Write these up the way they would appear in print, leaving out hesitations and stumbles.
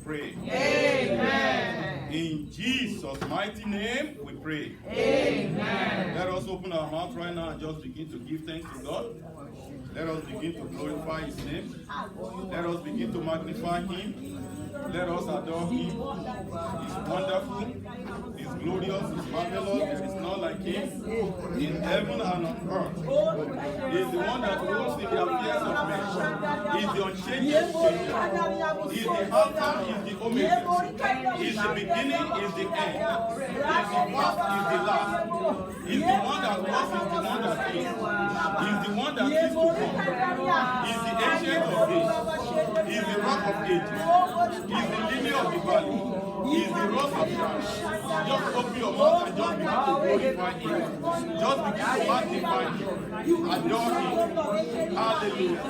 pray. Amen. In Jesus' mighty name we pray. Amen. Let us open our mouth right now and just begin to give thanks to God. Let us begin to glorify His name. Let us begin to magnify Him. Let us adore Him. He's wonderful. He's glorious. He's marvelous. There is none like Him in heaven and on earth. He's the one that rules in the affairs of men. He's the unchanging changer. He's the Alpha. He's the Omega. He's the beginning. He's the end. He's the first. He's the last. He's the one that was. He's the one that is. He's the one that is to come. He's the ancient of days. He's the rock of ages. He's the lily of the valley. He's the rose of Sharon. Just open your mouth and just begin to glorify Him. Just begin to magnify Him. Adore Him. Hallelujah.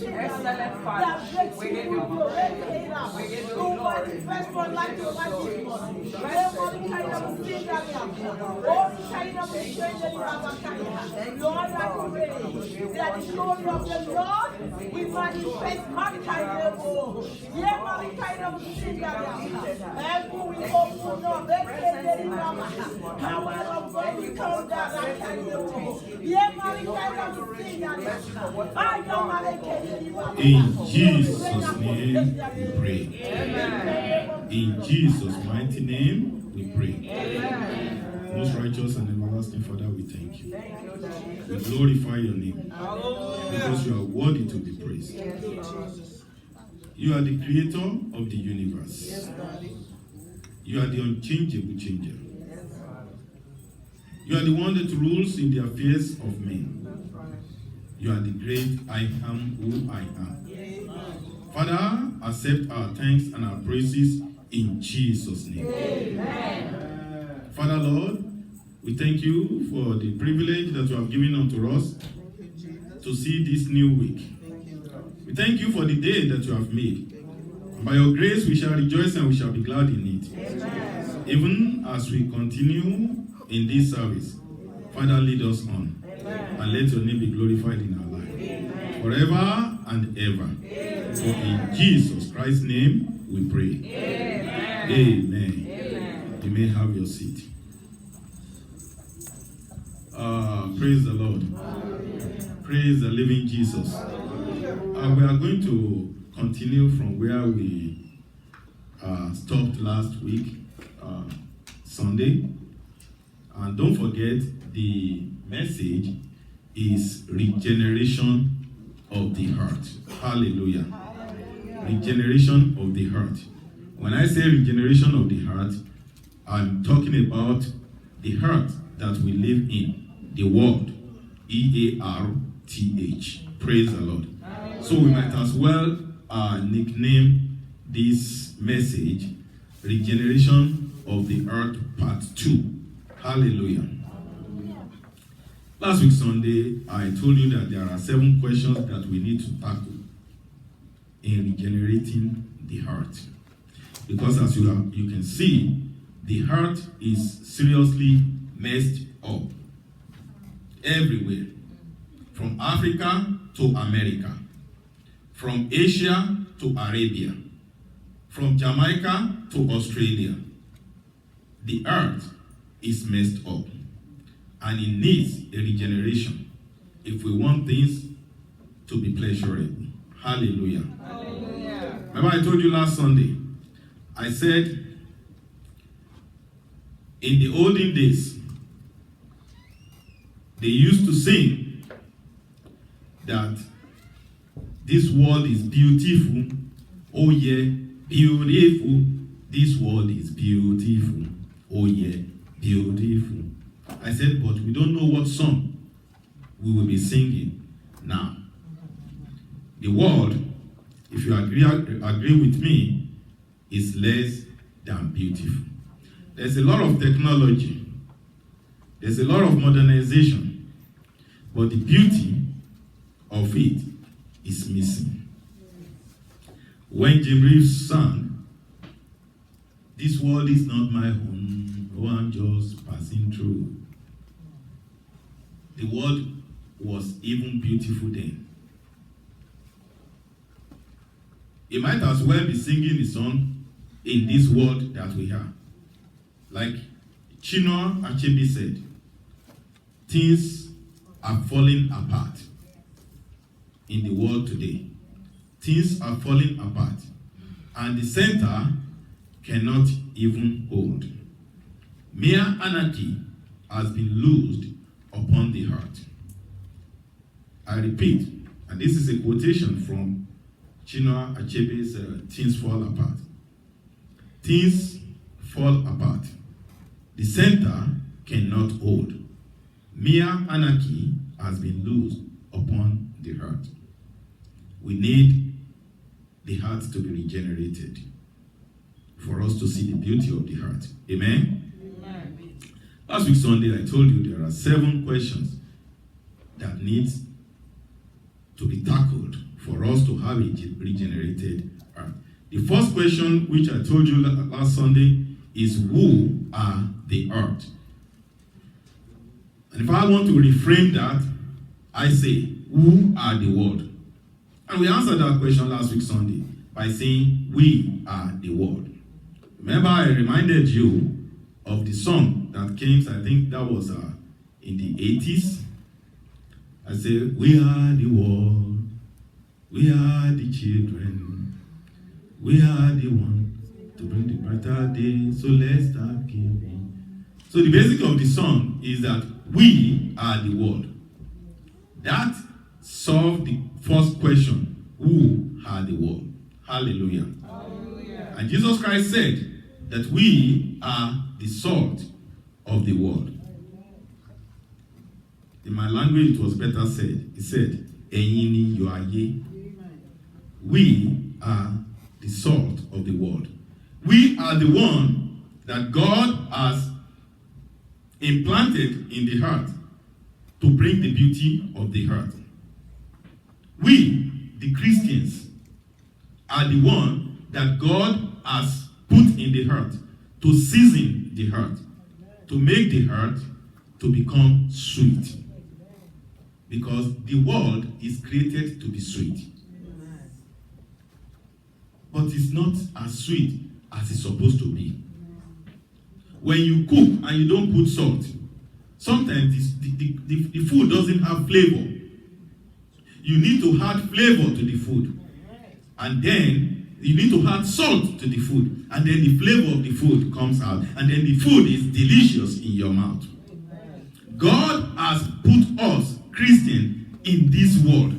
Excellent Father, we give you glory. We give you glory. Lord, I pray that the glory of the Lord will manifest mankind. Every we open up, the power of God will come down. In Jesus' name we pray. Amen. In Jesus' mighty name we pray. Amen. Most righteous and everlasting Father, we thank you. Thank you, Daddy. We glorify your name Hallelujah. because you are worthy to be praised. Yes, Lord. You are the creator of the universe. Yes, Daddy. You are the unchangeable changer. Yes, Father. You are the one that rules in the affairs of men. That's right. You are the great I am who I am. Amen. Father, accept our thanks and our praises in Jesus' name. Amen. Father, Lord, we thank you for the privilege that you have given unto us to see this new week. We thank you for the day that you have made. And by your grace, we shall rejoice and we shall be glad in it. Amen. Even as we continue in this service, Father, lead us on. Amen. And let your name be glorified in our life. Amen. Forever and ever. For in Jesus Christ's name we pray. Amen. Amen. Amen. You may have your seat. Praise the Lord. Praise the living Jesus. We are going to continue from where we stopped last week, Sunday. And don't forget, the message is regeneration of the heart. Hallelujah. Regeneration of the heart. When I say regeneration of the heart, I'm talking about the heart that we live in, the world, E-A-R-T-H. Praise the Lord. So we might as well nickname this message Regeneration of the Heart Part 2. Hallelujah. Last week Sunday, I told you that there are 7 questions that we need to tackle in regenerating the heart. Because as you can see, the heart is seriously messed up everywhere. From Africa to America. From Asia to Arabia. From Jamaica to Australia. The earth is messed up. And it needs a regeneration if we want things to be pleasurable. Hallelujah. Hallelujah. Remember I told you last Sunday, I said, in the olden days, they used to sing that this world is beautiful. Oh yeah, beautiful. This world is beautiful. Oh yeah, beautiful. I said, but we don't know what song we will be singing now. The world, if you agree with me, is less than beautiful. There's a lot of technology. There's a lot of modernization. But the beauty of it is missing. When Jim Reeves sang, "This world is not my home, oh, I'm just passing through." The world was even beautiful then. He might as well be singing the song in this world that we are. Like Chinua Achebe said, things are falling apart in the world today. Things are falling apart, and the center cannot even hold. Mere anarchy has been loosed upon the heart. I repeat, and this is a quotation from Chinua Achebe's Things Fall Apart. Things fall apart. The center cannot hold. Mere anarchy has been loosed upon the heart. We need the heart to be regenerated for us to see the beauty of the heart. Amen? Amen. Last week Sunday, I told you there are 7 questions that need to be tackled for us to have a regenerated heart. The first question, which I told you last Sunday, is who are the heart? And if I want to reframe that, I say, who are the world? And we answered that question last week Sunday by saying, we are the world. Remember, I reminded you of the song that came, I think that was in the 80s. I said, we are the world, we are the children, we are the one to bring the brighter day, so let's start giving. So the basic of the song is that we are the world. That solved the first question, who are the world? Hallelujah. Hallelujah. And Jesus Christ said that we are the salt of the world. In my language, it was better said. He said, "Eyini yoaye." We are the salt of the world. We are the one that God has implanted in the heart to bring the beauty of the heart. We, the Christians, are the one that God has put in the heart to season the heart, to make the heart to become sweet. Because the world is created to be sweet. But it's not as sweet as it's supposed to be. When you cook and you don't put salt, sometimes the food doesn't have flavor. You need to add flavor to the food. And then you need to add salt to the food. And then the flavor of the food comes out. And then the food is delicious in your mouth. God has put us, Christians, in this world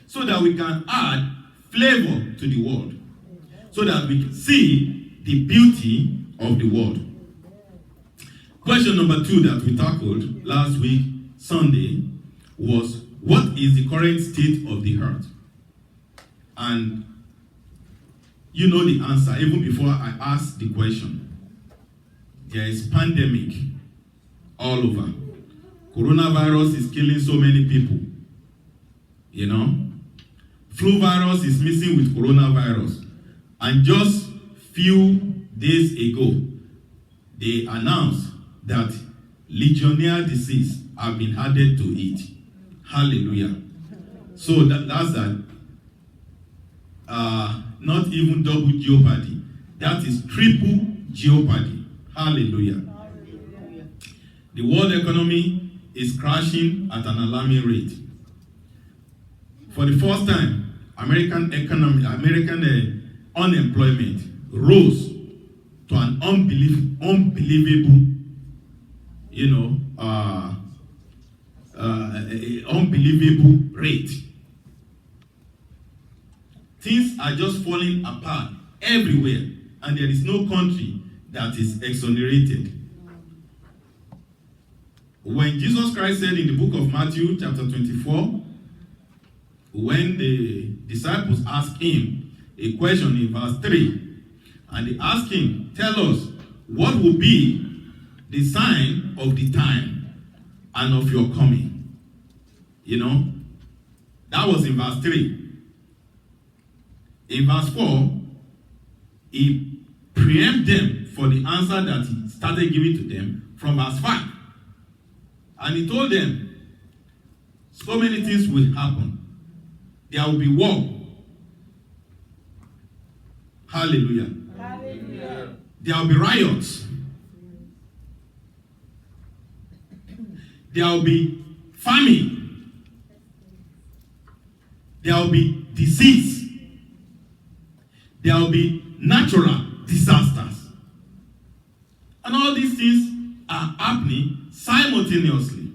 so that we can add flavor to the world. So that we can see the beauty of the world. Question number 2 that we tackled last week, Sunday, was what is the current state of the heart? And you know the answer even before I ask the question. There is pandemic all over. Coronavirus is killing so many people. You know? Flu virus is mixing with coronavirus. And just few days ago, they announced that Legionnaire disease have been added to it. Hallelujah. So that's that. Not even double jeopardy. That is triple jeopardy. Hallelujah. The world economy is crashing at an alarming rate. For the first time, American unemployment rose to an unbelievable, unbelievable rate. Things are just falling apart everywhere, and there is no country that is exonerated. When Jesus Christ said in the book of Matthew, chapter 24, when the disciples asked him a question in verse 3, and they asked him, tell us, what will be the sign of the time and of your coming? You know, that was in verse 3. In verse 4, he preempted them for the answer that he started giving to them from verse 5. And he told them, so many things will happen. There will be war. Hallelujah. Hallelujah. There will be riots. There will be famine. There will be disease. There will be natural disasters. And all these things are happening simultaneously.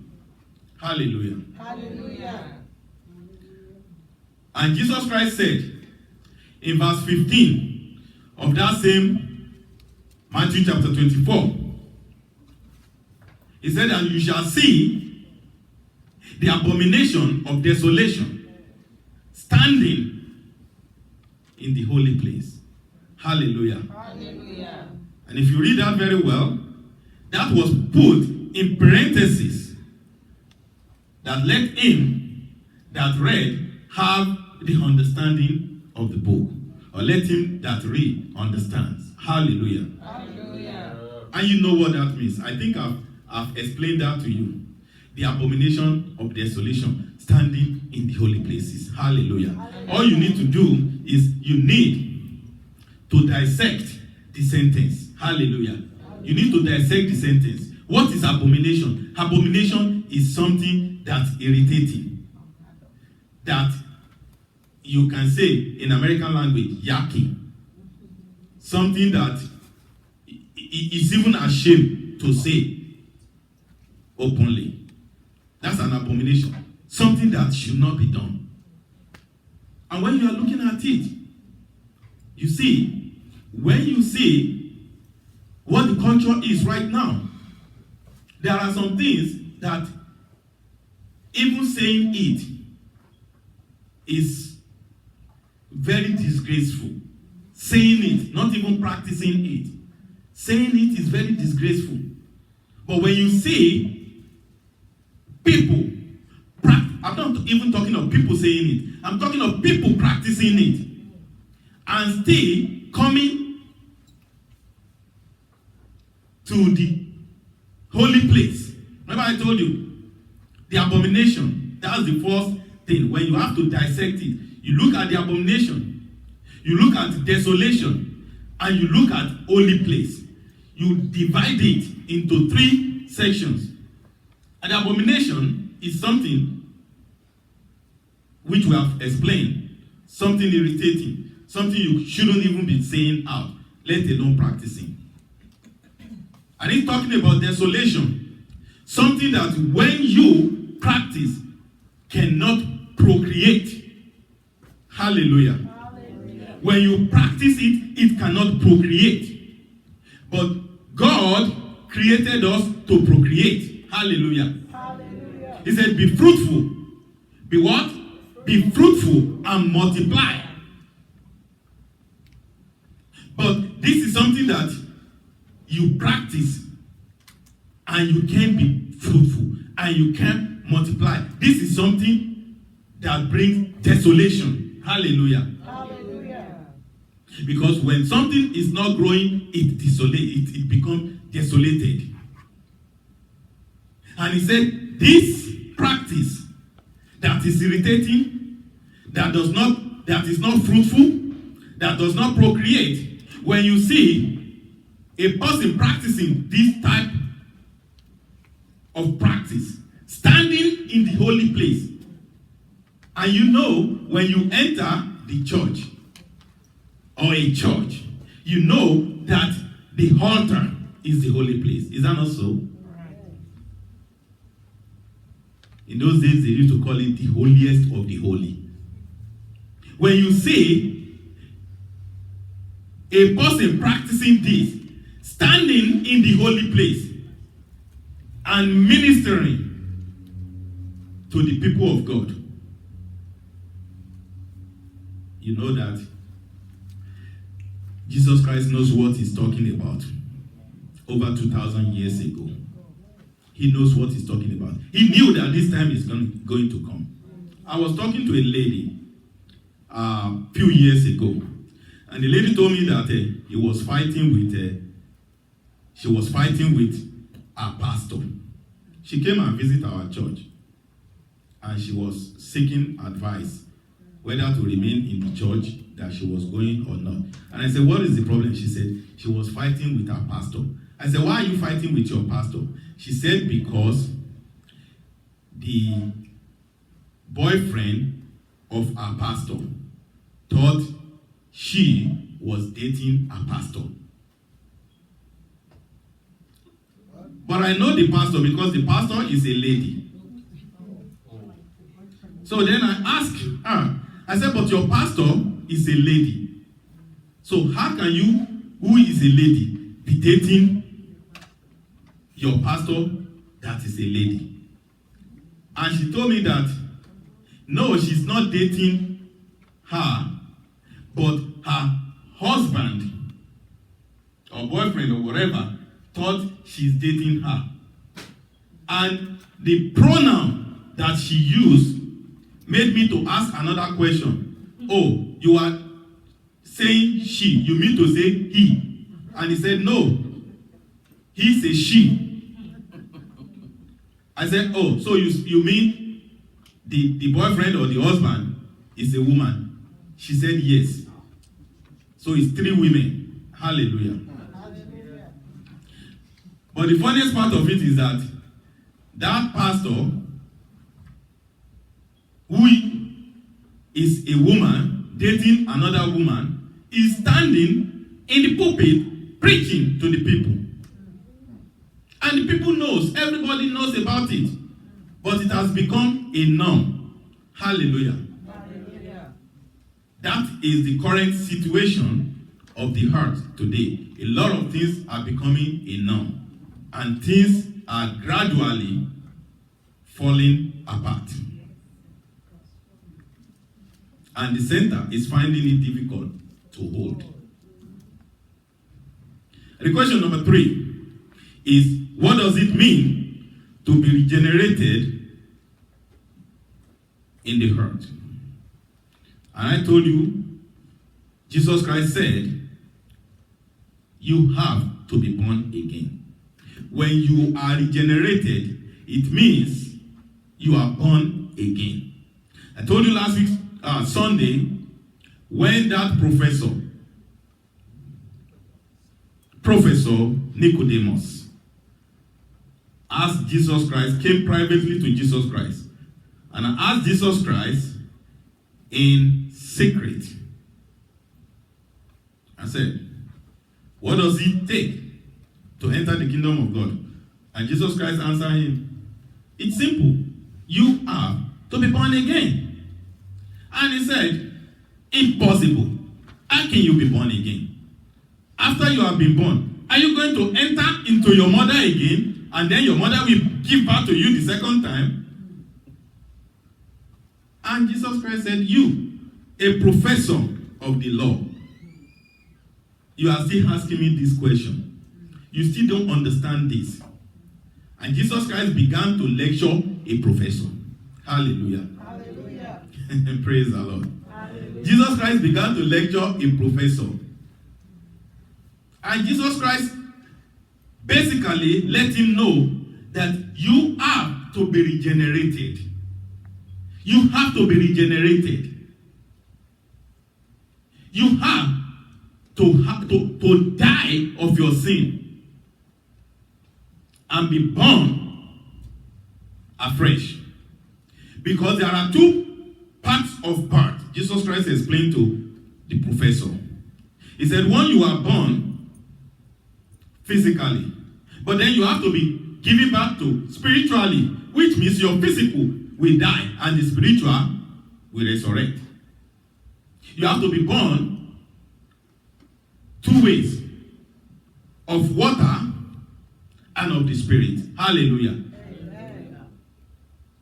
Hallelujah. Hallelujah. And Jesus Christ said in verse 15 of that same Matthew chapter 24, he said, and you shall see the abomination of desolation standing in the holy place. Hallelujah. Hallelujah. And if you read that very well, that was put in parentheses, that let him that read have the understanding of the book, or let him that read understands. Hallelujah. Hallelujah. And you know what that means. I think I've explained that to you. The abomination of desolation standing in the holy places. Hallelujah. All you need to do is you need to dissect the sentence. Hallelujah. You need to dissect the sentence. What is abomination? Abomination is something that's irritating. That you can say in American language, yucky. Something that is even ashamed to say openly. That's an abomination. Something that should not be done. And when you are looking at it, you see, when you see what the culture is right now, there are some things that even saying it is very disgraceful. Saying it, not even practicing it. Saying it is very disgraceful. But when you see people, I'm not even talking of people saying it. I'm talking of people practicing it. And still coming to the holy place. Remember I told you, the abomination, that's the first thing. When you have to dissect it, you look at the abomination, you look at desolation, and you look at holy place. You divide it into 3 sections. And the abomination is something which we have explained, something irritating, something you shouldn't even be saying out, let alone practicing. And he's talking about desolation, something that when you practice cannot procreate. Hallelujah. Hallelujah. When you practice it, it cannot procreate. But God created us to procreate. Hallelujah. Hallelujah. He said, be fruitful. Be what? Be fruitful and multiply. But this is something that you practice and you can be fruitful and you can multiply. This is something that brings desolation. Hallelujah. Hallelujah. Because when something is not growing, it becomes desolated. And he said, this practice that is irritating, that is not fruitful, that does not procreate, when you see a person practicing this type of practice, standing in the holy place, and you know when you enter the church or a church, you know that the altar is the holy place. Is that not so? In those days, they used to call it the holiest of the holy. When you see a person practicing this, standing in the holy place and ministering to the people of God, you know that Jesus Christ knows what he's talking about. Over 2,000 years ago, he he knows what he's talking about. He knew that this time is going to come. I was talking to a lady a few years ago, and the lady told me that she was fighting with a pastor. She came and visited our church, and she was seeking advice whether to remain in the church that she was going or not. And I said, what is the problem? She said she was fighting with her pastor. I said, why are you fighting with your pastor? She said, because the boyfriend of our pastor thought she was dating a pastor. But I know the pastor because the pastor is a lady. So then I asked her, I said, but your pastor is a lady. So how can you, who is a lady, be dating your pastor that is a lady? And she told me that, no, she's not dating her, but her husband or boyfriend or whatever thought she's dating her. And the pronoun that she used made me to ask another question. Oh, you are saying she. You mean to say he. And he said, no. He said she. I said, oh, so you mean the boyfriend or the husband is a woman? She said, yes. So it's 3 women. Hallelujah. But the funniest part of it is that that pastor, who is a woman dating another woman, is standing in the pulpit preaching to the people. And the people knows, everybody knows about it. But it has become a norm. Hallelujah. Hallelujah. That is the current situation of the heart today. A lot of things are becoming a norm. And things are gradually falling apart. And the center is finding it difficult to hold. The question number 3 is, what does it mean to be regenerated in the heart? And I told you, Jesus Christ said, you have to be born again. When you are regenerated, it means you are born again. I told you last week, Sunday, when that Professor Nicodemus asked Jesus Christ, came privately to Jesus Christ, and asked Jesus Christ in secret. I said, what does it take to enter the kingdom of God? And Jesus Christ answered him, it's simple. You have to be born again. And he said, impossible. How can you be born again? After you have been born, are you going to enter into your mother again, and then your mother will give birth to you the second time? And Jesus Christ said, you, a professor of the law, you are still asking me this question. You still don't understand this. And Jesus Christ began to lecture a professor. Hallelujah. Hallelujah. Praise the Lord. Hallelujah. Jesus Christ began to lecture a professor. And Jesus Christ basically let him know that you have to be regenerated. You have to be regenerated. You have to die of your sin and be born afresh. Because there are 2 parts of birth. Jesus Christ explained to the professor. He said, one, you are born physically, but then you have to be given back to spiritually, which means your physical will die and the spiritual will resurrect. You have to be born 2 ways, of water and of the spirit. Hallelujah. Amen.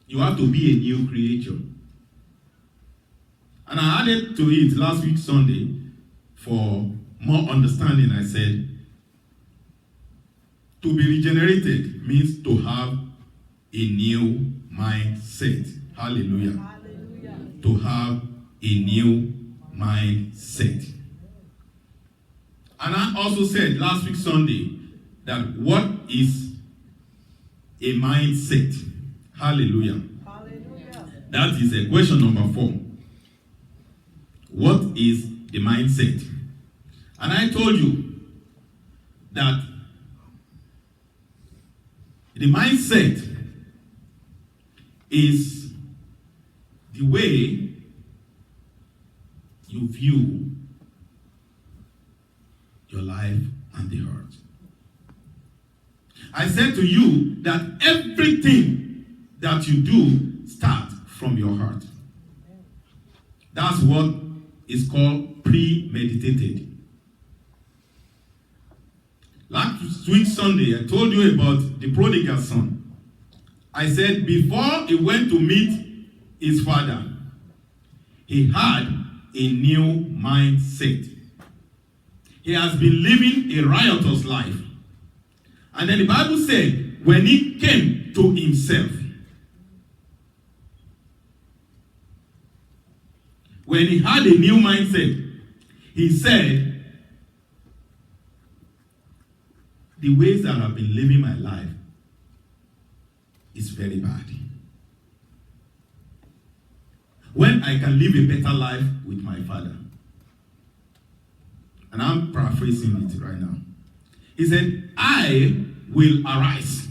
You have to be a new creature. And I added to it last week Sunday for more understanding. I said, to be regenerated means to have a new mindset. Hallelujah. Hallelujah. To have a new mindset. And I also said last week Sunday that what is a mindset? Hallelujah. Hallelujah. That is a question number 4. What is the mindset? And I told you that the mindset is the way you view your life and the heart. I said to you that everything that you do starts from your heart. That's what is called premeditated. Last week Sunday, I told you about the prodigal son. I said before he went to meet his father, he had a new mindset. He has been living a riotous life. And then the Bible said, when he came to himself, when he had a new mindset, he said, the ways that I've been living my life is very bad. When I can live a better life with my father. And I'm paraphrasing it right now. He said, I will arise.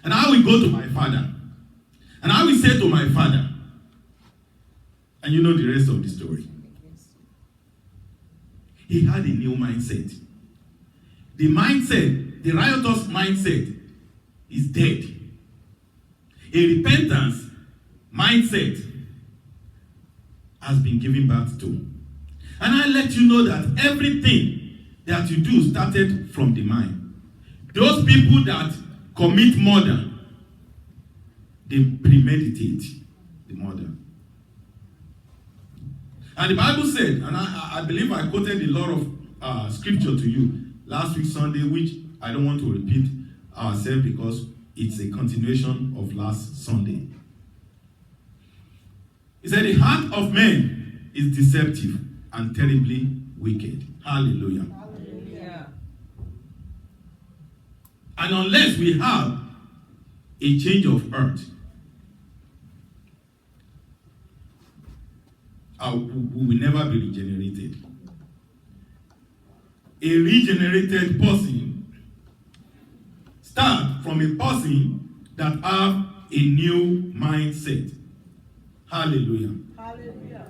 And I will go to my father. And I will say to my father, and you know the rest of the story. He had a new mindset. The mindset, the riotous mindset, is dead. A repentance mindset has been given birth to. And I let you know that everything that you do started from the mind. Those people that commit murder, they premeditate the murder. And the Bible said, and I believe I quoted a lot of scripture to you last week Sunday, which I don't want to repeat ourselves because it's a continuation of last Sunday. He said, the heart of man is deceptive and terribly wicked. Hallelujah. Hallelujah. And unless we have a change of heart, we will never be regenerated. A regenerated person starts from a person that have a new mindset. Hallelujah. Hallelujah.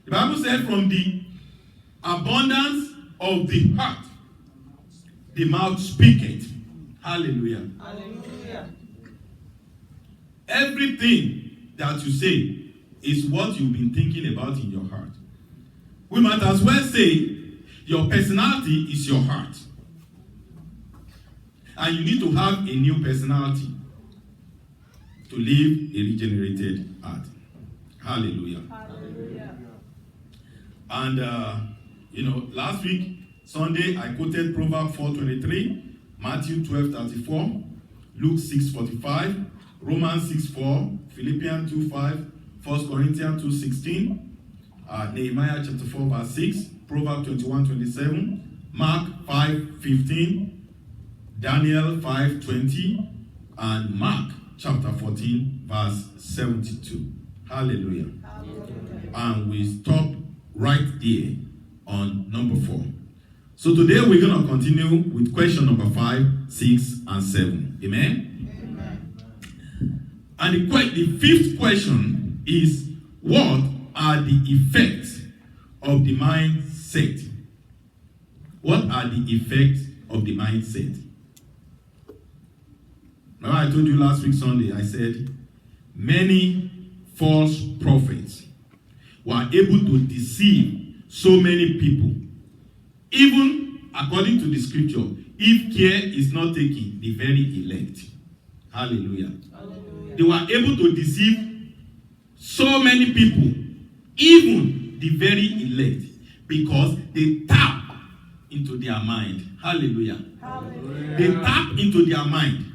The Bible said from the abundance of the heart, the mouth speaketh. Hallelujah. Hallelujah. Everything that you say is what you've been thinking about in your heart. We might as well say your personality is your heart. And you need to have a new personality to live a regenerated heart. Hallelujah. Hallelujah. And last week, Sunday, I quoted Proverbs 4:23, Matthew 12:34, Luke 6:45, Romans 6:4, Philippians 2:5, 1 Corinthians 2:16, Nehemiah chapter 4 verse 6, Proverbs 21:27, Mark 5:15, Daniel 5:20, and Mark chapter 14 verse 72. Hallelujah. Hallelujah. And we stop right there on number 4. So today we're going to continue with question number 5, 6, and 7. Amen? Amen. And the fifth question is, what are the effects of the mindset? What are the effects of the mindset? Remember I told you last week Sunday, I said, many false prophets were able to deceive so many people. Even according to the scripture, if care is not taken, the very elect. Hallelujah. Hallelujah. They were able to deceive so many people, even the very elect, because they tap into their mind. Hallelujah. Hallelujah. They tap into their mind.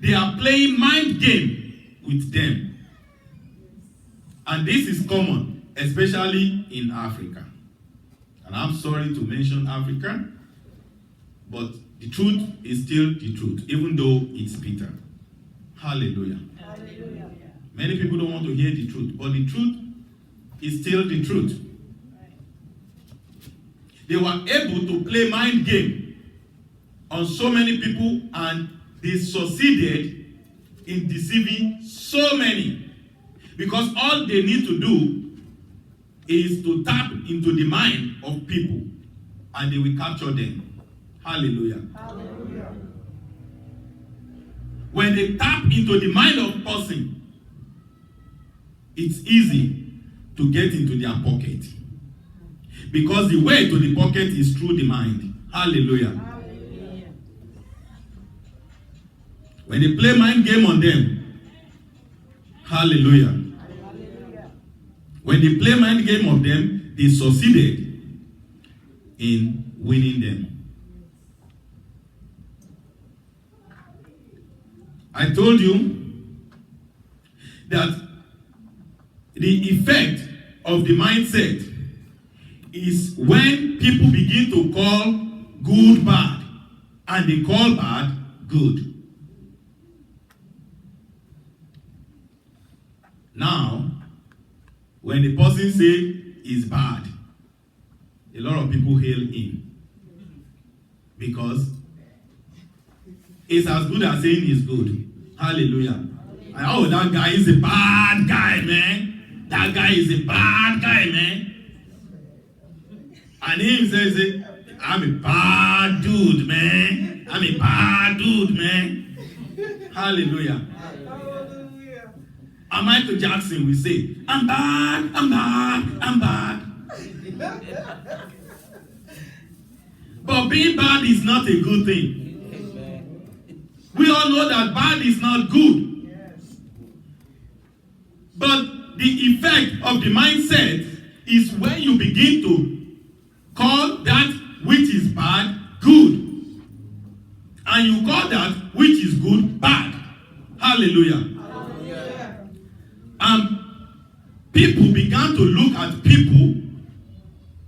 they are playing mind game with them. And this is common, especially in Africa. And I'm sorry to mention Africa, but the truth is still the truth, even though it's bitter. Hallelujah. Hallelujah. Many people don't want to hear the truth, but the truth is still the truth. They were able to play mind game on so many people, and they succeeded in deceiving so many. Because all they need to do is to tap into the mind of people, and they will capture them. Hallelujah. Hallelujah. When they tap into the mind of a person, it's easy to get into their pocket. Because the way to the pocket is through the mind. Hallelujah. Hallelujah. When they play mind game on them, hallelujah. Hallelujah. When they play mind game on them, they succeeded in winning them. I told you that the effect of the mindset is when people begin to call good bad, and they call bad good. Now, when the person say is bad, a lot of people hail him, because it's as good as saying it's good. Hallelujah. And, oh, that guy is a bad guy, man. That guy is a bad guy, man. And he says, I'm a bad dude, man. I'm a bad dude, man. Hallelujah. Hallelujah. And Michael Jackson will say, I'm bad, I'm bad, I'm bad. But being bad is not a good thing. We all know that bad is not good. Yes. But the effect of the mindset is when you begin to call that which is bad good, and you call that which is good bad. Hallelujah. Hallelujah. People began to look at people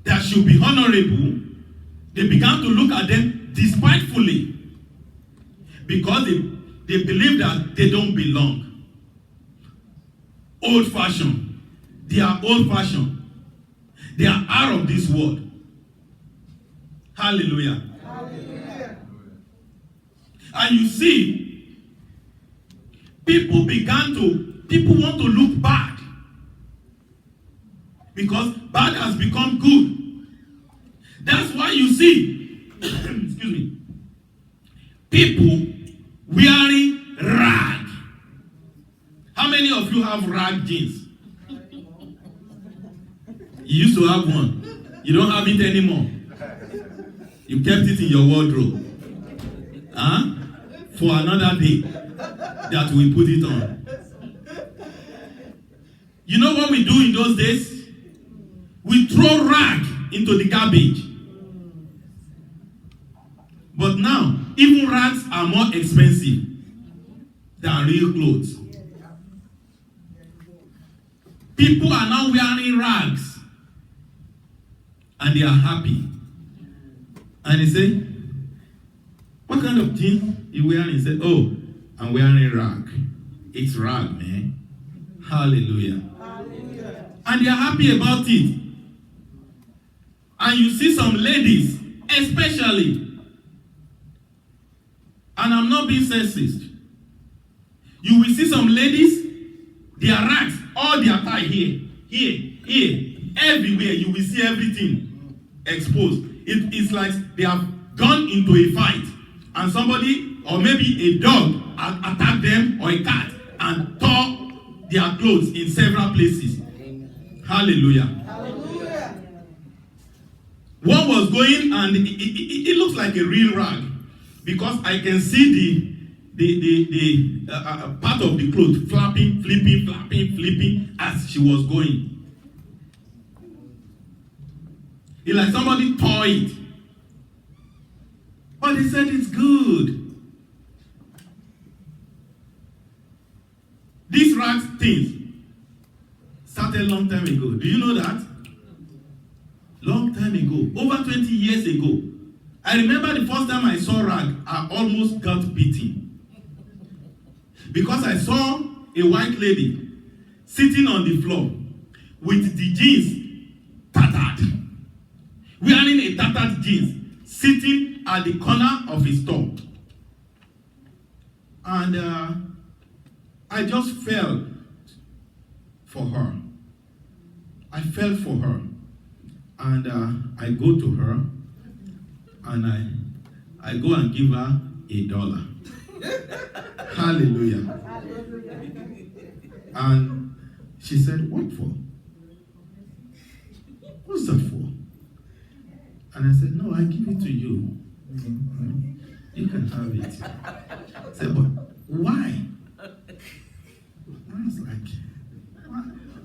that should be honorable. They began to look at them despitefully, because they believe that they don't belong. Old-fashioned. They are old-fashioned. They are out of this world. Hallelujah. Hallelujah. And you see, people want to look bad, because bad has become good. That's why you see, excuse me, people wearing rag. How many of you have rag jeans? You used to have one. You don't have it anymore. You kept it in your wardrobe. Huh? For another day that we put it on. You know what we do in those days? We throw rag into the garbage. But now, even rags are more expensive than real clothes. People are now wearing rags, and they are happy. And they say, what kind of jeans you wearing? He said, oh, I'm wearing rag. It's rag, man. Hallelujah. Hallelujah. And they are happy about it. And you see some ladies, especially, and I'm not being sexist, you will see some ladies, their rags, all their tie here, everywhere. You will see everything exposed. It's like they have gone into a fight, and somebody, or maybe a dog, attacked them, or a cat, and tore their clothes in several places. Hallelujah. Hallelujah. One was going, and it looks like a real rag, because I can see the part of the cloth flapping, flipping as she was going. It's like somebody tore it. But they said it's good. things started long time ago. Do you know that? Long time ago, over 20 years ago. I remember the first time I saw rag, I almost got beaten. Because I saw a white lady sitting on the floor with the jeans tattered. Wearing a tattered jeans, sitting at the corner of his store. And I just fell for her. I fell for her. And I go to her and I go and give her $1. Hallelujah. And she said, what for? What's that for? And I said, no, I give it to you. You can have it. I said, but why? I was like,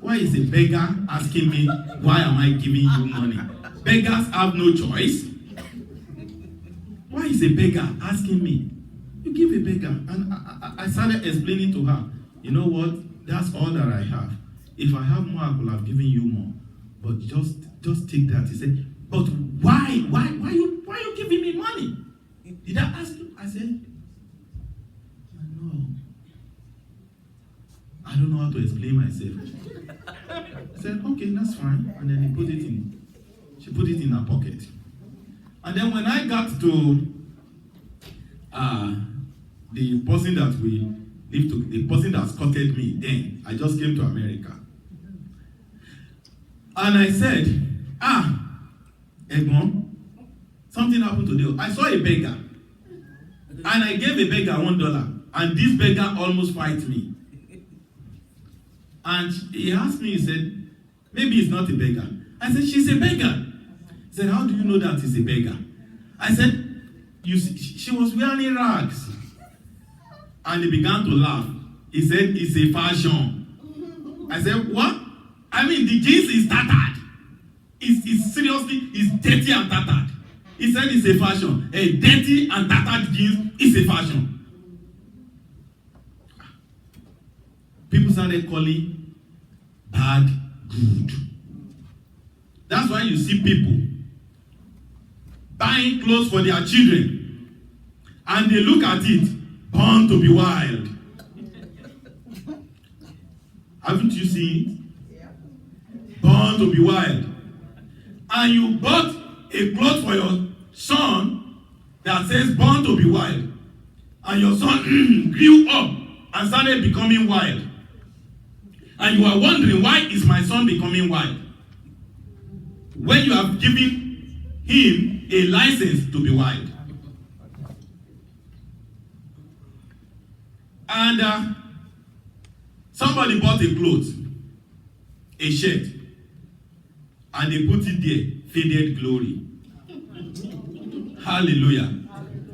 why is a beggar asking me, why am I giving you money? Beggars have no choice. Why is a beggar asking me? You give a beggar. And I started explaining to her, you know what? That's all that I have. If I have more, I could have given you more. But just take that. He said, but why you giving me money? Did I ask you? I said, no. I don't know how to explain myself. I said, okay, that's fine. And then she put it in her pocket. And then when I got to the person that we lived to, the person that scotted me, then I just came to America. And I said, Egbon, something happened today. I saw a beggar. And I gave a beggar $1. And this beggar almost fight me. And he asked me, he said, maybe he's not a beggar. I said, she's a beggar. He said, how do you know that he's a beggar? I said, you see, she was wearing rags. And he began to laugh. He said, it's a fashion. I said, what? I mean, the jeans is tattered. It's seriously, it's dirty and tattered. He said it's a fashion. A dirty and tattered jeans is a fashion. People started calling bad good. That's why you see people buying clothes for their children and they look at it, born to be wild. Haven't you seen it? Born to be wild. And you bought a cloth for your son that says born to be wild. And your son grew up and started becoming wild. And you are wondering, why is my son becoming wild? When you have given him a license to be wild. And somebody bought a clothes, a shirt, and they put it there, faded glory. Hallelujah.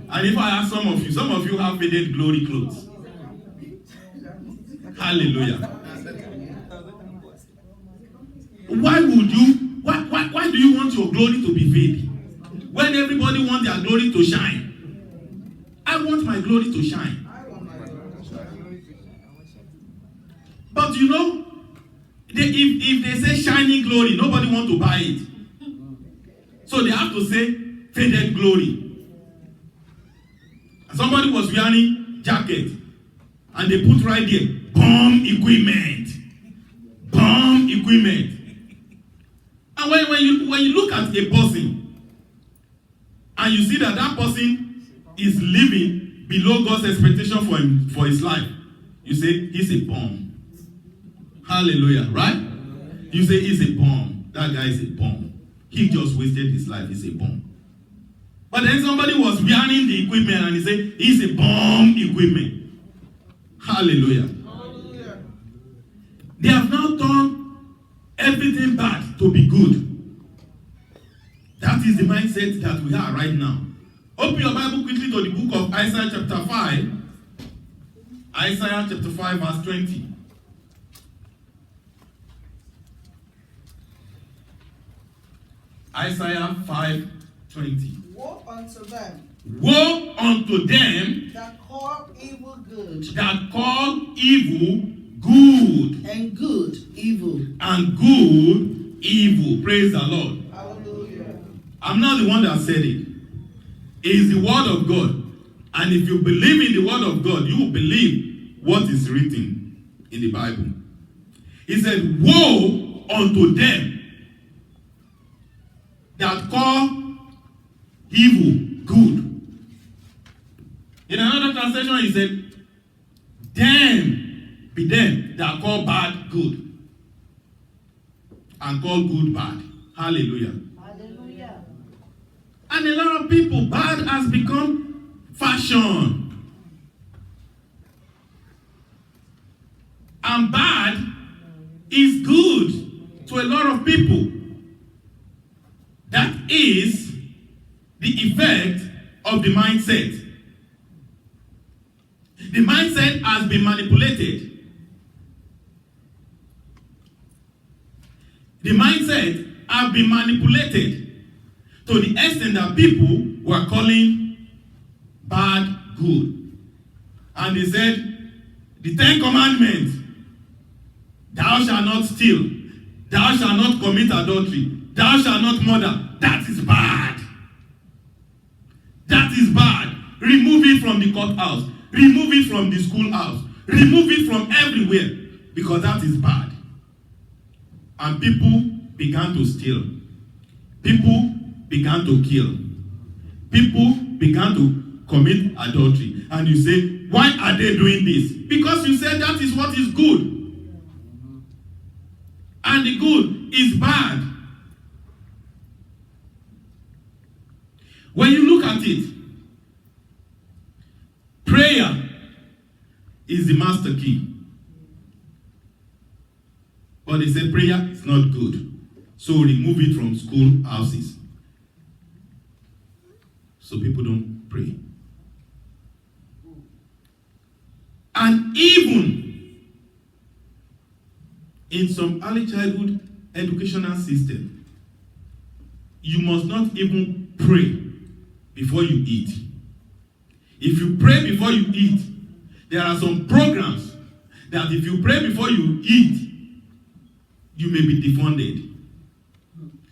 And if I ask some of you have faded glory clothes. Hallelujah. Why do you want your glory to be faded? When everybody wants their glory to shine. I want my glory to shine. But you know, if they say shining glory, nobody wants to buy it. So they have to say faded glory. Somebody was wearing jacket and they put right there, bomb equipment. Bomb equipment. And when you look at a person and you see that person is living below God's expectation for his life, you say he's a bomb. Hallelujah, right? You say he's a bomb. That guy is a bomb. He just wasted his life. He's a bomb. But then somebody was wearing the equipment and he said he's a bomb equipment. Hallelujah. Hallelujah. They have now turned everything bad to be good. That is the mindset that we are right now. Open your Bible quickly to the book of Isaiah chapter 5. Isaiah chapter 5 verse 20. Isaiah 5:20. Woe unto them. Woe unto them that call evil good. That call evil good. and good evil. Praise the Lord. Hallelujah. I'm not the one that said it. It is the word of God. And if you believe in the word of God, you will believe what is written in the Bible. He said, woe unto them that call evil good. In another translation, he said, them be them that call bad good and call good bad. Hallelujah. Hallelujah. And a lot of people, bad has become fashion. And bad is good to a lot of people. That is the effect of the mindset. The mindset has been manipulated. The mindset has been manipulated to the extent that people were calling bad good. And they said, the 10 Commandments, thou shalt not steal, thou shalt not commit adultery, thou shalt not murder, that is bad. That is bad. Remove it from the courthouse. Remove it from the schoolhouse. Remove it from everywhere. Because that is bad. And people began to steal. People began to kill. People began to commit adultery. And you say, why are they doing this? Because you said that is what is good. And the good is bad. When you look at it, prayer is the master key. But they say prayer is not good. So remove it from school houses. So people don't pray. And even in some early childhood educational system, you must not even pray before you eat. If you pray before you eat, there are some programs that if you pray before you eat, you may be defunded.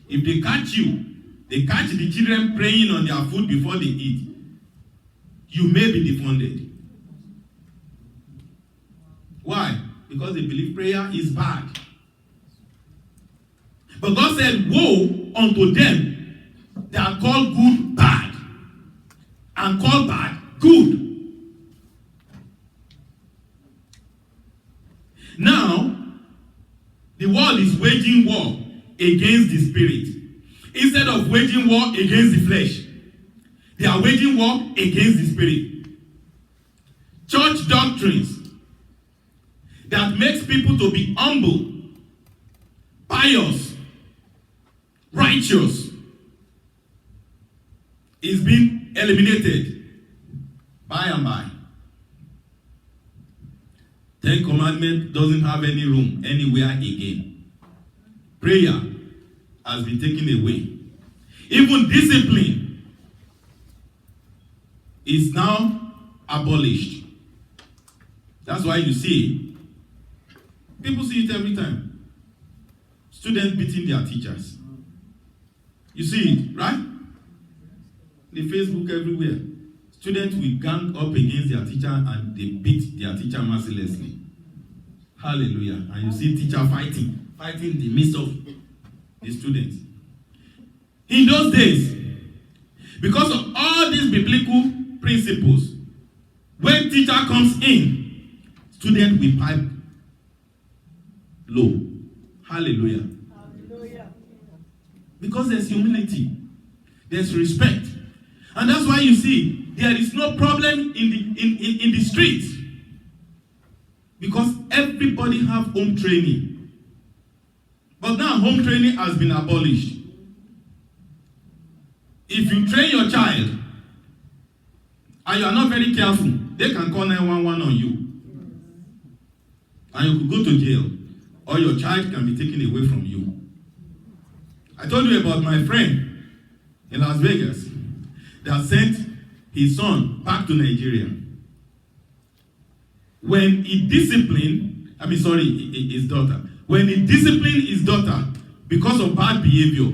If they catch you, they catch the children praying on their food before they eat, you may be defunded. Why? Because they believe prayer is bad. But God said, woe unto them that call good bad and call bad good. Now, the world is waging war against the spirit. Instead of waging war against the flesh, they are waging war against the spirit. Church doctrines that makes people to be humble, pious, righteous is being eliminated by and by. 10 Commandments doesn't have any room anywhere again. Prayer has been taken away. Even discipline is now abolished. That's why you see, people see it every time. Students beating their teachers. You see it, right? The Facebook everywhere. Students will gang up against their teacher and they beat their teacher mercilessly. Hallelujah. And you see teacher fighting in the midst of the students. In those days, because of all these biblical principles, when teacher comes in, student will pipe low. Hallelujah. Hallelujah. Because there's humility, there's respect. And that's why you see there is no problem in the streets. Because everybody have home training. But now home training has been abolished. If you train your child and you are not very careful, they can call 911 on you. And you could go to jail. Or your child can be taken away from you. I told you about my friend in Las Vegas that sent his son back to Nigeria. When he disciplined, his daughter, when he disciplined his daughter because of bad behavior,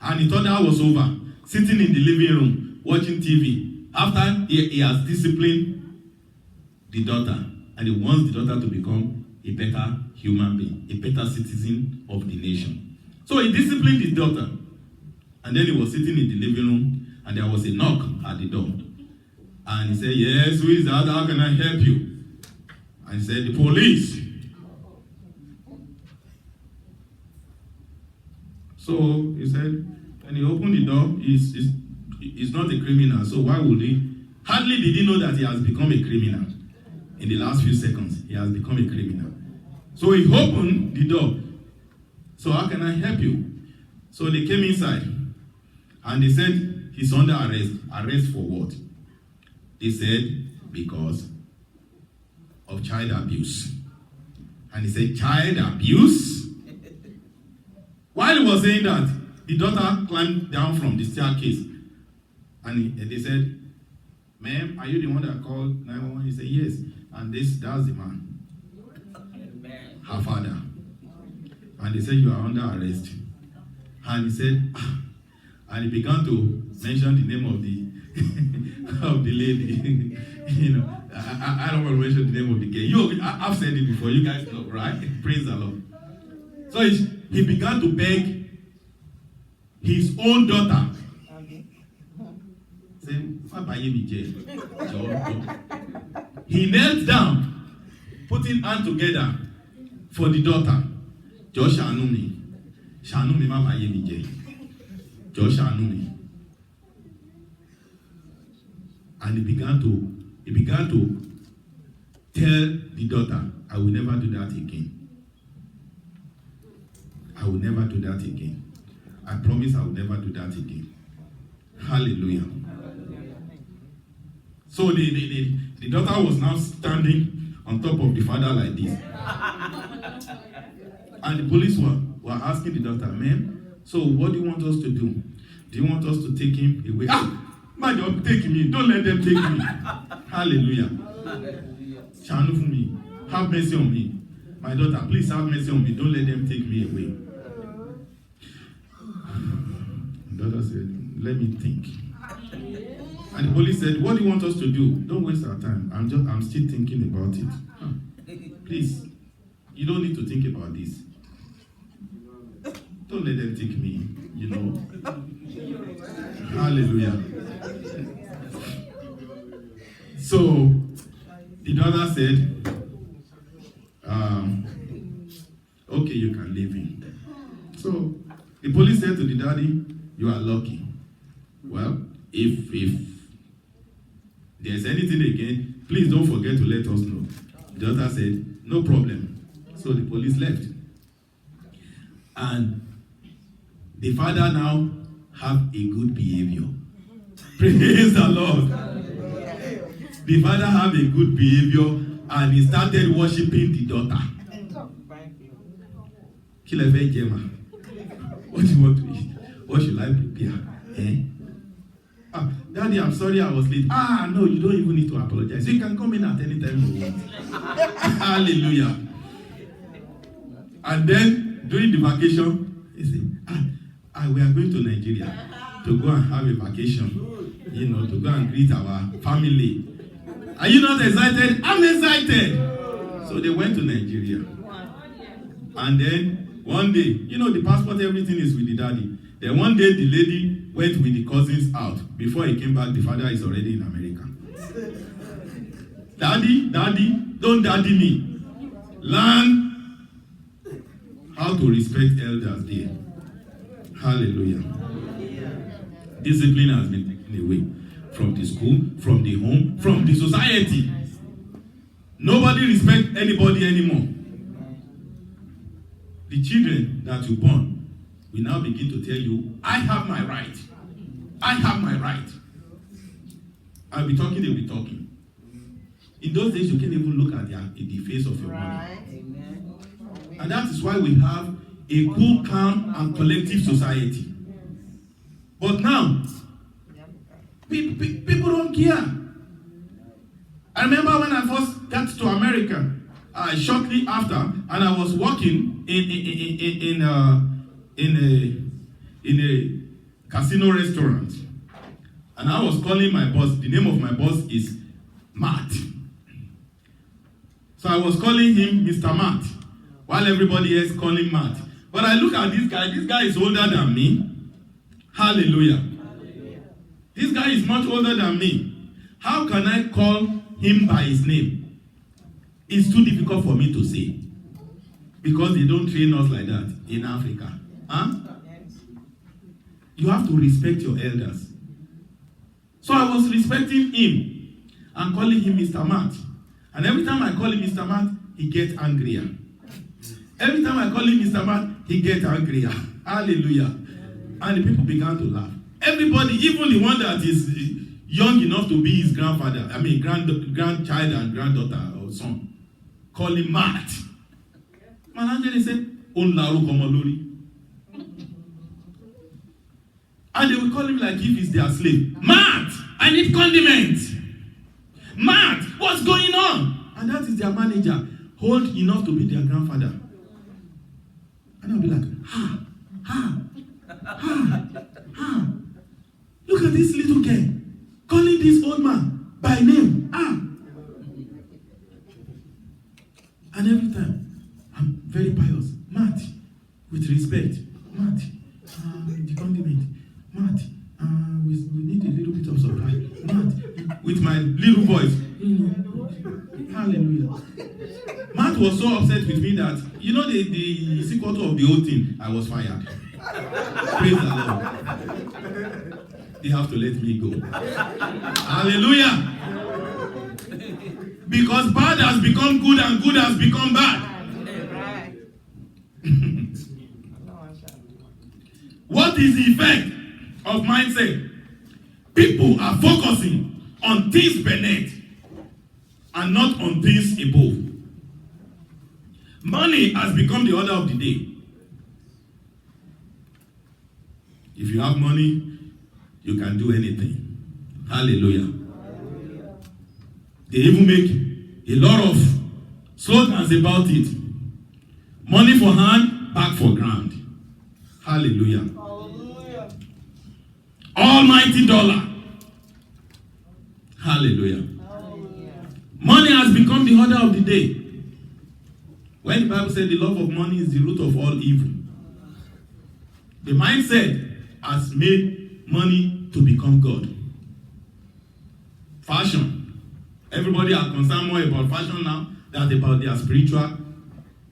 and he thought that was over, sitting in the living room watching TV, after he has disciplined the daughter, and he wants the daughter to become a better human being, a better citizen of the nation. So he disciplined his daughter, and then he was sitting in the living room, and there was a knock at the door. And he said, yes, who is that? How can I help you? And he said, the police. So he said, when he opened the door, he's not a criminal, so why would he? Hardly did he know that he has become a criminal. In the last few seconds, he has become a criminal. So he opened the door. So how can I help you? So they came inside, and they said, he's under arrest. Arrest for what? They said, because of child abuse. And he said, child abuse? While he was saying that, the daughter climbed down from the staircase. And they said, ma'am, are you the one that called 911? He said, yes. And that's the man. Her father. And they said, you are under arrest. And he said, and he began to mention the name of the of the lady. You know, I don't want to mention the name of the girl. I've said it before. You guys know, right? Praise the Lord. So he began to beg his own daughter. He knelt down, putting hands together for the daughter. Just shanu me. Shanu me, ma baye mi je. Just shanu me. And he began to tell the daughter, I will never do that again. I will never do that again. I promise I will never do that again. Hallelujah. So the daughter was now standing on top of the father like this. And the police were asking the daughter, ma'am, so what do you want us to do? Do you want us to take him away? Man, don't take me. Don't let them take me. Hallelujah. Shanu for me. Have mercy on me. My daughter, please have mercy on me. Don't let them take me away. The daughter said, let me think. And the police said, what do you want us to do? Don't waste our time. I'm still thinking about it. Please, you don't need to think about this. Don't let them take me, you know. Hallelujah. So, the daughter said, okay, you can leave him. So, the police said to the daddy, you are lucky. Well, if there's anything again, please don't forget to let us know. The daughter said, no problem. So the police left. And the father now have a good behavior. Praise the Lord. The father have a good behavior, and he started worshiping the daughter. What do you want to eat? What should I prepare? Daddy, I'm sorry I was late. No, you don't even need to apologize. You can come in at any time you want. Hallelujah. And then, during the vacation, he said, we are going to Nigeria to go and have a vacation. You know, to go and greet our family. Are you not excited? I'm excited. So they went to Nigeria. And then, one day, you know, the passport, everything is with the daddy. Then one day, the lady went with the cousins out. Before he came back, the father is already in America. Daddy, don't daddy me. Learn how to respect elders there. Hallelujah. Discipline has been taken away from the school, from the home, from the society. Nobody respects anybody anymore. The children that you born will now begin to tell you, I have my right. I have my right. I'll be talking, they'll be talking. In those days, you can't even look at the face of your mother. And that is why we have a cool, calm, and collective society. But now, people don't care. I remember when I first got to America, shortly after, and I was working in a casino restaurant, and I was calling my boss. The name of my boss is Matt. So I was calling him Mr. Matt, while everybody else calling Matt. But I look at this guy. This guy is older than me. Hallelujah. This guy is much older than me. How can I call him by his name? It's too difficult for me to say. Because they don't train us like that in Africa. Huh? You have to respect your elders. So I was respecting him and calling him Mr. Matt. And every time I call him Mr. Matt, he gets angrier. Every time I call him Mr. Matt, he gets angrier. Hallelujah. And the people began to laugh. Everybody, even the one that is young enough to be his grandfather, grandchild and granddaughter or son, call him Matt. Man, said, and they will call him like if he's their slave. Matt, I need condiments. Matt, what's going on? And that is their manager, old enough to be their grandfather. And I'll be like, look at this little girl calling this old man by name. And every time, I'm very pious. Matt, with respect. Matt, the condiment. Matt, we need a little bit of supply. Matt, with my little voice. Hallelujah. Matt was so upset with me that, the sequel of the whole thing, I was fired. Praise the Lord. They have to let me go. Hallelujah. Because bad has become good and good has become bad. What is the effect of mindset? People are focusing on things beneath and not on things above. Money has become the order of the day. If you have money, you can do anything. Hallelujah. They even make a lot of slogans about it. Money for hand, back for ground. Hallelujah. Almighty dollar. Hallelujah. Money has become the order of the day. When the Bible said the love of money is the root of all evil, the mindset has made money to become God. Fashion. Everybody are concerned more about fashion now than about their spiritual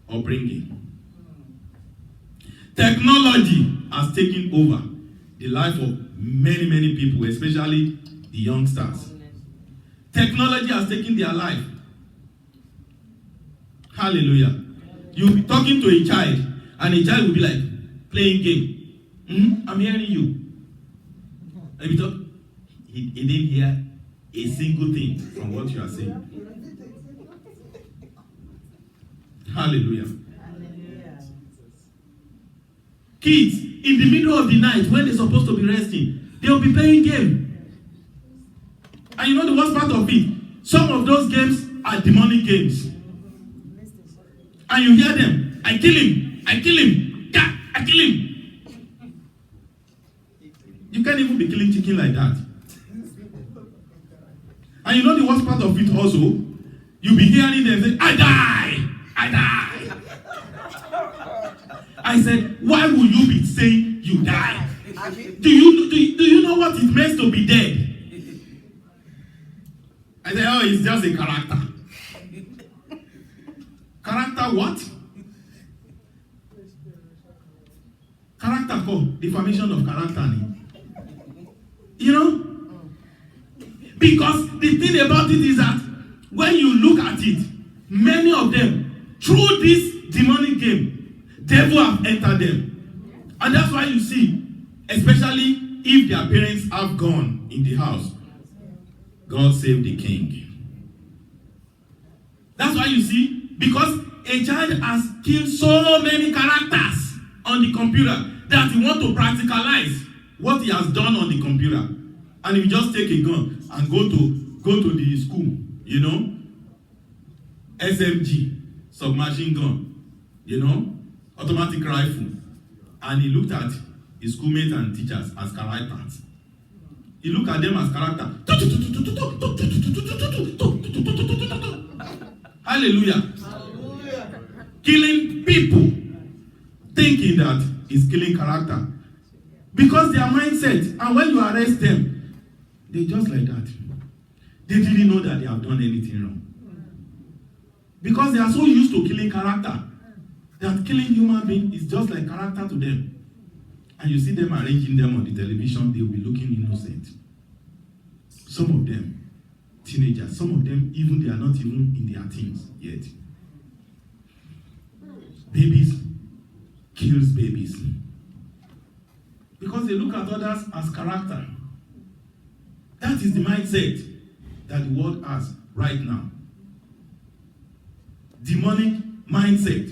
upbringing. Technology has taken over the life of many, many people, especially the youngsters. Technology has taken their life. Hallelujah. You'll be talking to a child, and a child will be like, playing game. I'm hearing you. And we talk, he didn't hear a single thing from what you are saying. Hallelujah. Kids, in the middle of the night, when they're supposed to be resting, they'll be playing game. And you know the worst part of it? Some of those games are demonic games. And you hear them, I kill him, I kill him, yeah, I kill him. You can't even be killing chicken like that. And you know the worst part of it also? You'll be hearing them say, I die, I die. I said, why will you be saying you die? Do you know what it means to be dead? I said, oh, it's just a character. Character what? Character called defamation of character. You know? Because the thing about it is that when you look at it, many of them, through this demonic game, devil have entered them. And that's why you see, especially if their parents have gone in the house, God save the king. That's why you see, because a child has killed so many characters on the computer that he wants to practicalize what he has done on the computer. And if you just take a gun and go to the school, SMG, submachine gun, automatic rifle, and he looked at his schoolmates and teachers as characters. He looked at them as characters. Hallelujah. Killing people, thinking that he's killing character. Because their mindset, and when you arrest them, they just like that. They didn't know that they have done anything wrong. Because they are so used to killing character, that killing human being is just like character to them. And you see them arranging them on the television, they will be looking innocent. Some of them, teenagers, some of them, even they are not even in their teens yet. Babies kills babies. Because they look at others as character. That is the mindset that the world has right now. Demonic mindset.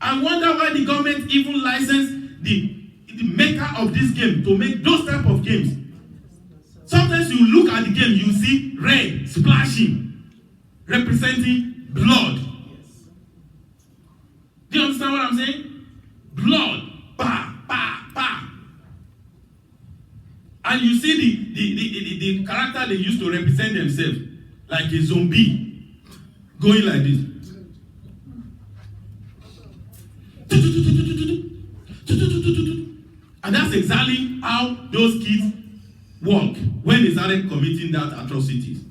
I wonder why the government even licensed the maker of this game to make those type of games. Sometimes you look at the game, you see red splashing, representing blood. Do you understand what I'm saying? Blood, pa, pa, pa. And you see the character they used to represent themselves, like a zombie, going like this. And that's exactly how those kids walk when they started committing that atrocities.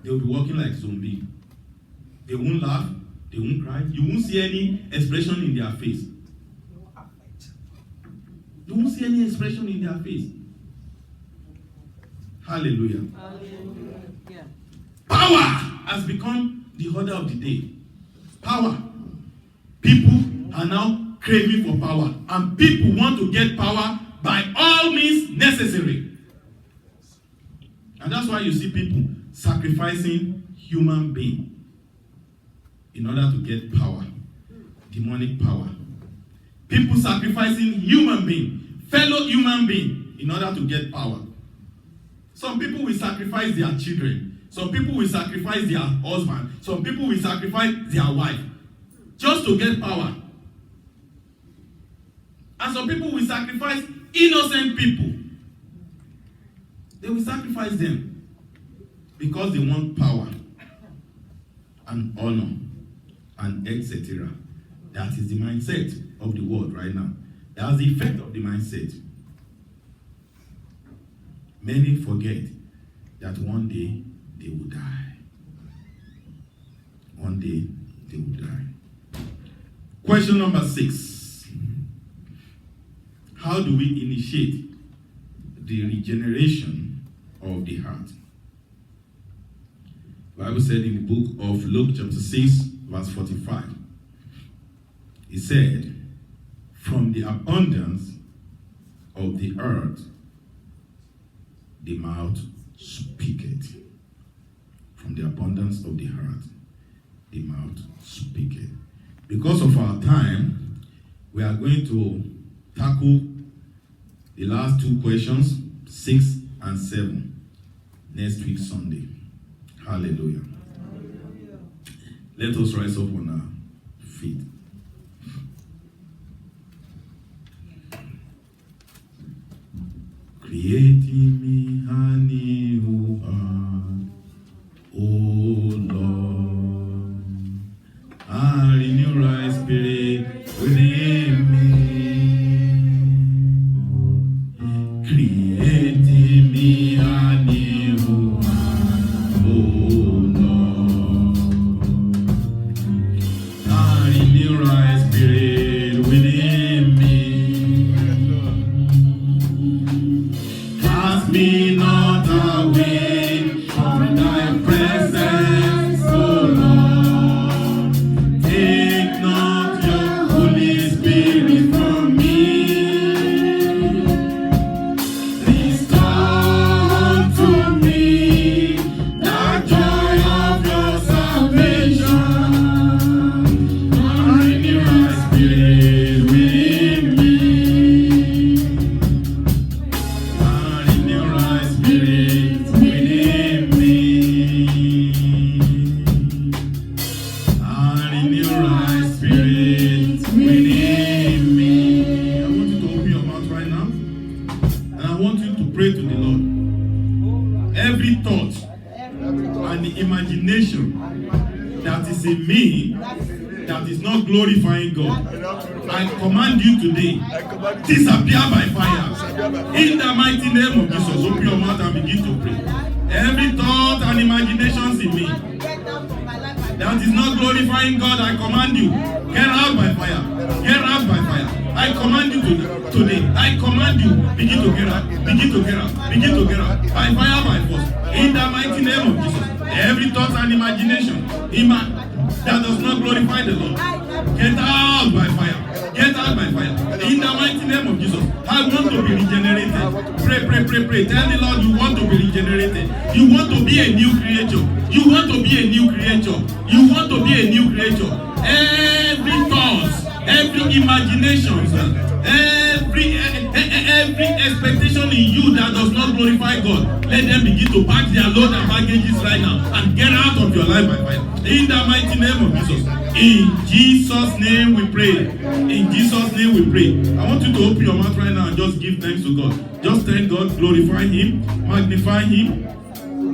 They will be walking like zombies. They won't laugh, they won't cry. You won't see any expression in their face. You won't see any expression in their face. Hallelujah. Hallelujah. Yeah. Power has become the order of the day. Power. People are now craving for power, and people want to get power by all means necessary. And that's why you see people sacrificing human beings in order to get power, demonic power. People sacrificing human beings, fellow human beings, in order to get power. Some people will sacrifice their children. Some people will sacrifice their husband. Some people will sacrifice their wife just to get power. And some people will sacrifice innocent people. They will sacrifice them because they want power and honor and etc. That is the mindset of the world right now. That's the effect of the mindset. Many forget that one day they will die. One day they will die. Question number 6. How do we initiate the regeneration of the heart? The Bible said in the book of Luke chapter 6 verse 45. It said, from the abundance of the earth, the mouth speaketh. From the abundance of the heart, the mouth speaketh. Because of our time, we are going to tackle the last 2 questions, 6 and 7, next week Sunday. Hallelujah. Let us rise up on our feet. Create in me a new heart, O Lord, and renew thy spirit within me. Create in me a new heart, O Lord, and renew thy spirit within me. Cast me not away the imagination that is in me that is not glorifying God, I command you today, disappear by fire. In the mighty name of Jesus, open your mouth and begin to pray. Every thought and imaginations in me that is not glorifying God, I command you, get out by fire. Get out by fire. I command you today. I command you, begin to get out. Begin to get out. Begin to get out. By fire, by force. In the mighty name of Jesus. Every thought and imagination that does not glorify the Lord, get out by fire. Get out by fire. In the mighty name of Jesus. I want to be regenerated. Pray. Tell the Lord you want to be regenerated. You want to be a new creature. You want to be a new creature. You want to be a new creature. Every thought, every imagination, every expectation in you that does not glorify God, let them begin to pack their load and baggages right now and get out of your life by fire. In the mighty name of Jesus. In Jesus' name we pray. In Jesus' name we pray. I want you to open your mouth right now and just give thanks to God. Just thank God, glorify Him, magnify Him.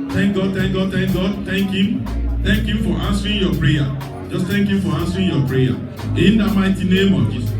Thank God, thank God, thank God, thank Him. Thank Him for answering your prayer. Just thank Him for answering your prayer. In the mighty name of Jesus.